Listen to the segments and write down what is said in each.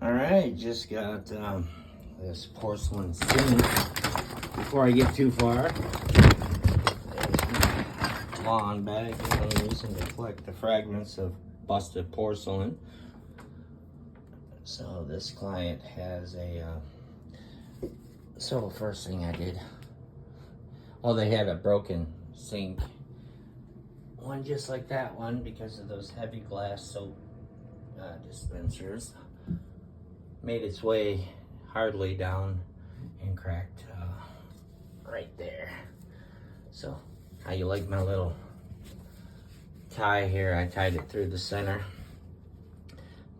All right, just got this porcelain sink. Before I get too far, there's my lawn bag that I'm using to collect the fragments of busted porcelain. So this client has a, so first thing I did, well, they had a broken sink. One just like that one because of those heavy glass soap dispensers. Made its way hardly down and cracked right there. So how you like my little tie here? I tied it through the center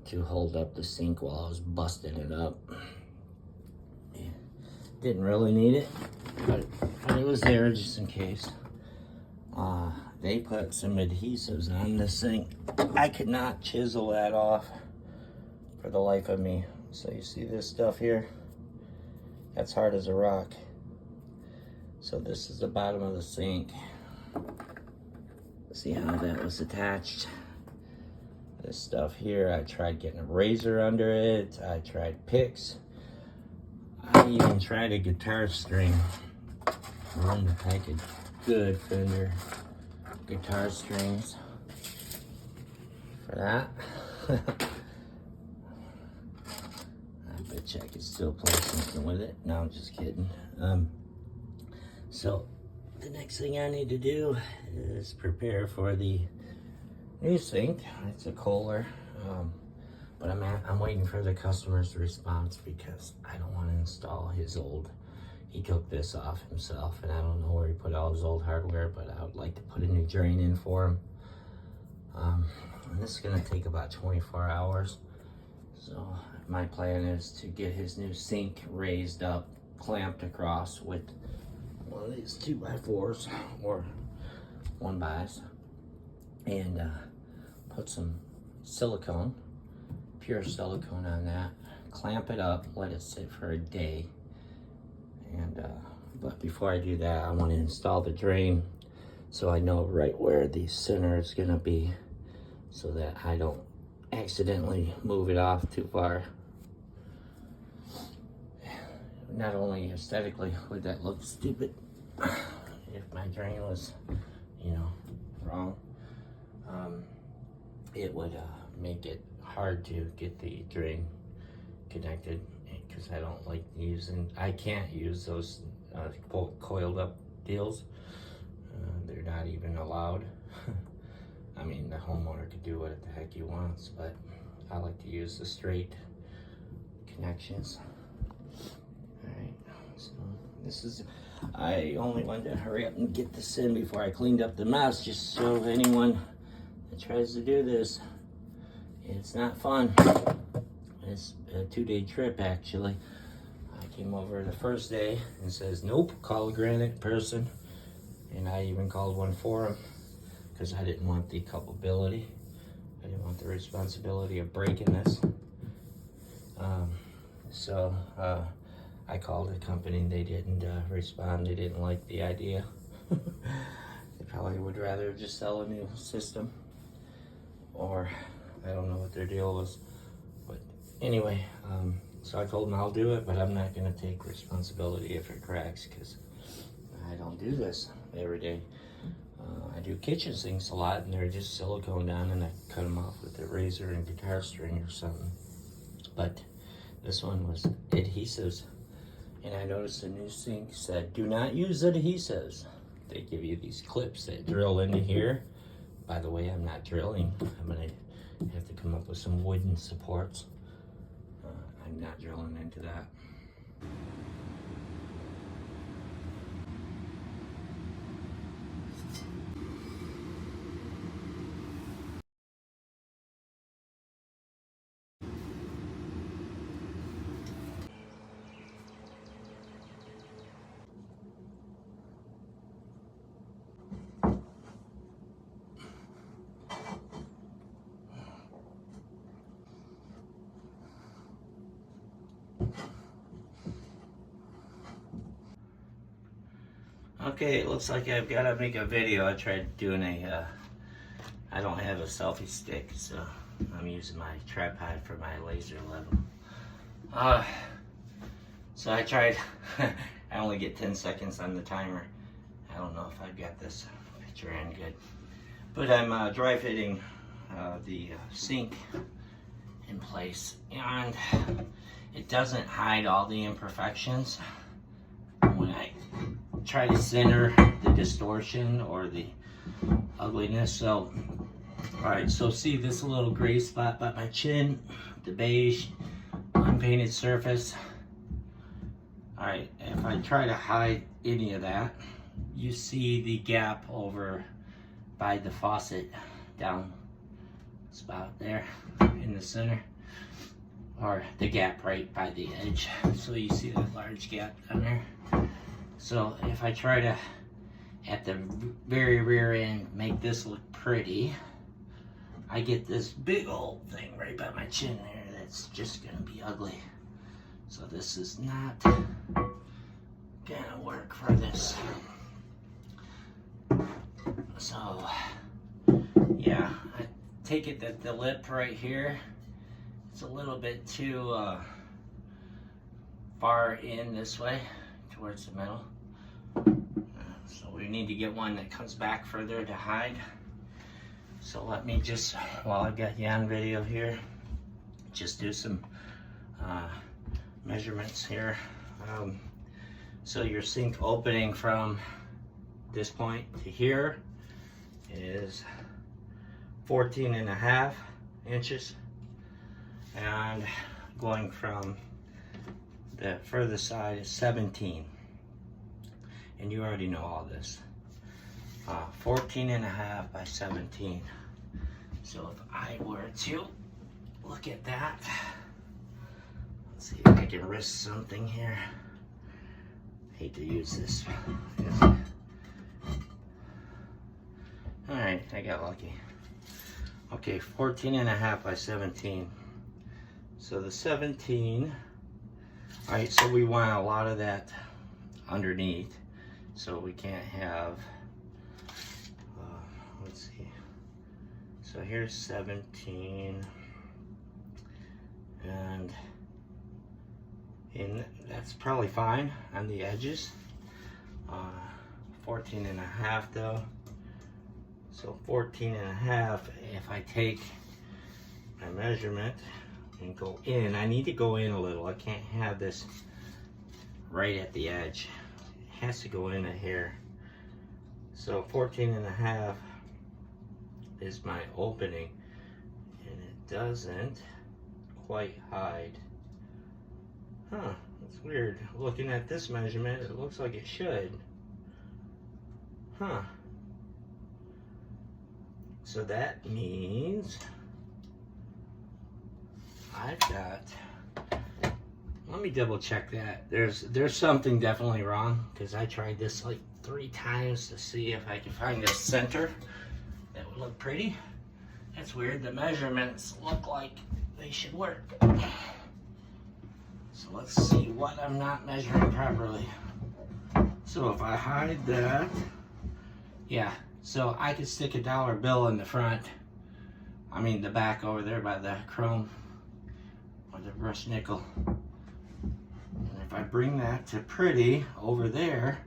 to hold up the sink while I was busting it up. Didn't really need it, but it was there just in case. They put some adhesives on this sink. I could not chisel that off for the life of me. So you see this stuff here? That's hard as a rock. So this is the bottom of the sink. See how that was attached? This stuff here, I tried getting a razor under it. I tried picks. I even tried a guitar string. I wanted to take a good Fender guitar strings for that. I bet you I could still play something with it. No, I'm just kidding. So the next thing I need to do is prepare for the new sink. It's a Kohler, but I'm waiting for the customer's response because I don't want to install his old. He took this off himself, and I don't know where he put all his old hardware, but I would like to put a new drain in for him. And this is going to take about 24 hours. So my plan is to get his new sink raised up, clamped across with one of these 2x4s or 1x, and put some silicone, pure silicone on that, clamp it up, let it sit for a day. And but before I do that, I want to install the drain so I know right where the center is going to be so that I don't accidentally move it off too far. Not only aesthetically would that look stupid if my drain was, you know, wrong, it would make it hard to get the drain connected because I don't like using, I can't use those coiled up deals. They're not even allowed. I mean, the homeowner could do what the heck he wants, but I like to use the straight connections. Alright, so this is, I only wanted to hurry up and get this in before I cleaned up the mess, just so anyone that tries to do this, it's not fun. It's a 2-day trip actually. I came over the first day and says, nope, call a granite person. And I even called one for him because I didn't want the culpability. I didn't want the responsibility of breaking this. So I called the company and they didn't respond. They didn't like the idea. They probably would rather just sell a new system, or I don't know what their deal was. But anyway, so I told them I'll do it, but I'm not going to take responsibility if it cracks because I don't do this every day. I do kitchen sinks a lot, and they're just silicone down, and I cut them off with a razor and guitar string or something. But this one was adhesives, and I noticed the new sink said, do not use adhesives. They give you these clips that drill into here. By the way, I'm not drilling. I'm going to have to come up with some wooden supports. I'm not drilling into that. Okay, it looks like I've got to make a video. I tried doing I don't have a selfie stick, so I'm using my tripod for my laser level. So I tried, I only get 10 seconds on the timer. I don't know if I've got this picture in good. But I'm dry fitting the sink in place, and it doesn't hide all the imperfections when I try to center the distortion or the ugliness. So, alright, so see this little gray spot by my chin, the beige, unpainted surface. Alright, if I try to hide any of that, you see the gap over by the faucet down spot there in the center, or the gap right by the edge. So you see that large gap down there. So if I try to, at the very rear end, make this look pretty, I get this big old thing right by my chin there that's just gonna be ugly. So this is not gonna work for this. So yeah, I take it that the lip right here, it's a little bit too far in this way towards the middle. So we need to get one that comes back further to hide. So let me just, while I've got you on video here, just do some measurements here. So your sink opening from this point to here is 14.5 inches, and going from the furthest side is 17, and you already know all this. 14.5 by 17. So if I were to look at that, let's see if I can risk something here. Hate to use this. Alright, I got lucky. Okay, 14.5 by 17. So the 17, alright, so we want a lot of that underneath. So we can't have, let's see. So here's 17. And that's probably fine on the edges. 14.5 though. So 14.5, if I take my measurement and go in, I need to go in a little. I can't have this right at the edge. It has to go in a hair. So 14.5 is my opening, and it doesn't quite hide. Huh, that's weird. Looking at this measurement, it looks like it should. Huh. So that means I've got, let me double check that. There's something definitely wrong, because I tried this like 3 times to see if I could find a center that would look pretty. That's weird. The measurements look like they should work. So let's see what I'm not measuring properly. So if I hide that, yeah, so I could stick a $1 bill in the front. I mean the back over there by the chrome or the brushed nickel. And if I bring that to pretty over there,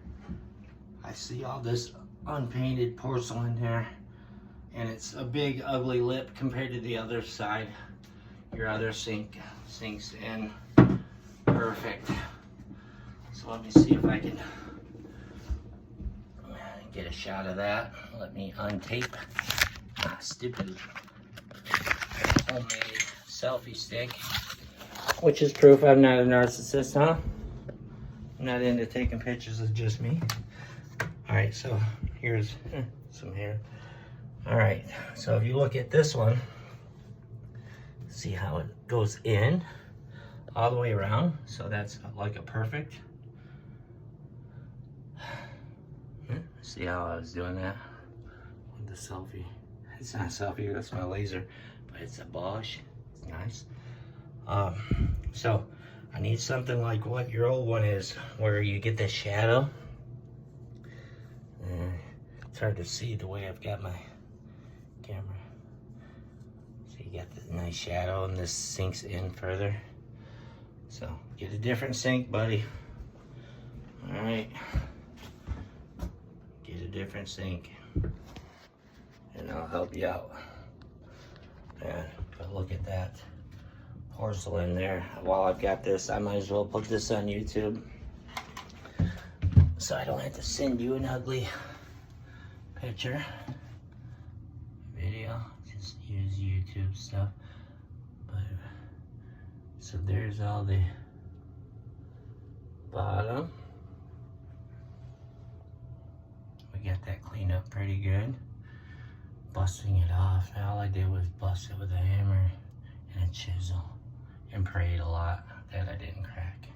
I see all this unpainted porcelain here, and it's a big ugly lip compared to the other side. Your other sink sinks in perfect. So let me see if I can get a shot of that. Let me untape stupid homemade selfie stick, which is proof I'm not a narcissist, huh? I'm not into taking pictures of just me. All right, so here's some hair. All right, so if you look at this one, see how it goes in all the way around. So that's like a perfect. See how I was doing that with the selfie? It's not a selfie, that's my laser, but it's a Bosch. It's nice. So I need something like what your old one is, where you get the shadow. It's hard to see the way I've got my camera. So you got the nice shadow, and this sinks in further. So get a different sink, buddy. All right. Get a different sink and I'll help you out. Man, but look at that porcelain there. While I've got this, I might as well put this on YouTube so I don't have to send you an ugly picture video. Just use YouTube stuff. But so there's all the bottom. We got that cleaned up pretty good. Busting it off. All I did was bust it with a hammer and a chisel and prayed a lot that I didn't crack.